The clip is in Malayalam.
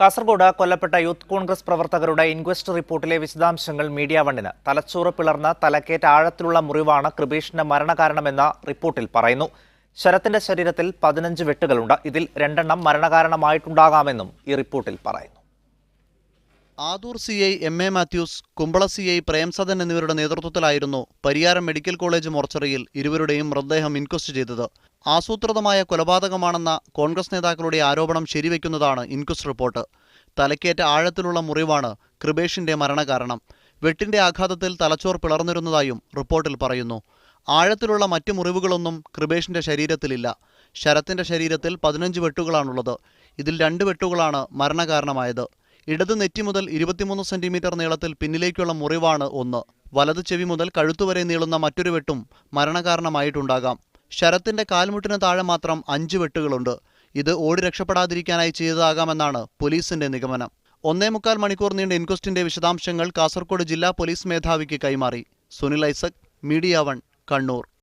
കാസർഗോഡ് കൊല്ലപ്പെട്ട യൂത്ത് കോൺഗ്രസ് പ്രവർത്തകരുടെ ഇൻക്വസ്റ്റ് റിപ്പോർട്ടിലെ വിശദാംശങ്ങൾ മീഡിയ വണ്ണിന്. തലച്ചോറ് പിളർന്ന തലക്കേറ്റ ആഴത്തിലുള്ള മുറിവാണ് കൃപേഷിന്റെ മരണകാരണമെന്ന റിപ്പോർട്ടിൽ പറയുന്നു. ശരത്തിന്റെ ശരീരത്തിൽ 15 വെട്ടുകളുണ്ട്. ഇതിൽ 2 മരണകാരണമായിട്ടുണ്ടാകാമെന്നും ഈ റിപ്പോർട്ടിൽ പറയുന്നു. Adoor CI MA Mathews, Kumbla CI Premsadan എന്നിവരുടെ നേതൃത്വത്തിലായിരുന്നു പരിയാരം മെഡിക്കൽ കോളേജ് മോർച്ചറിയിൽ ഇരുവരുടെയും മൃതദേഹം ഇൻക്വസ്റ്റ് ചെയ്തത്. ആസൂത്രിതമായ കൊലപാതകമാണെന്ന കോൺഗ്രസ് നേതാക്കളുടെ ആരോപണം ശരിവെക്കുന്നതാണ് ഇൻക്വസ്റ്റ് റിപ്പോർട്ട്. തലക്കേറ്റ ആഴത്തിലുള്ള മുറിവാണ് കൃപേഷിന്റെ മരണകാരണം. വെട്ടിന്റെ ആഘാതത്തിൽ തലച്ചോർ പിളർന്നിരുന്നതായും റിപ്പോർട്ടിൽ പറയുന്നു. ആഴത്തിലുള്ള മറ്റു മുറിവുകളൊന്നും കൃപേഷിന്റെ ശരീരത്തിലില്ല. ശരത്തിന്റെ ശരീരത്തിൽ 15 വെട്ടുകളാണുള്ളത്. ഇതിൽ 2 വെട്ടുകളാണ് മരണകാരണമായത്. ഇടത് നെറ്റി മുതൽ 23 സെന്റിമീറ്റർ നീളത്തിൽ പിന്നിലേക്കുള്ള മുറിവാണ് ഒന്ന്. വലത് ചെവി മുതൽ കഴുത്തുവരെ നീളുന്ന മറ്റൊരു വെട്ടും മരണകാരണമായിട്ടുണ്ടാകാം. ശരത്തിന്റെ കാൽമുട്ടിന് താഴെ മാത്രം 5 വെട്ടുകളുണ്ട്. ഇത് ഓടി രക്ഷപ്പെടാതിരിക്കാനായി ചെയ്തതാകാമെന്നാണ് പോലീസിന്റെ നിഗമനം. 1.25 മണിക്കൂർ നീണ്ട ഇൻക്വസ്റ്റിന്റെ വിശദാംശങ്ങൾ കാസർഗോഡ് ജില്ലാ പോലീസ് മേധാവിക്ക് കൈമാറി. സുനിൽ ഐസക്, മീഡിയ 1, കണ്ണൂർ.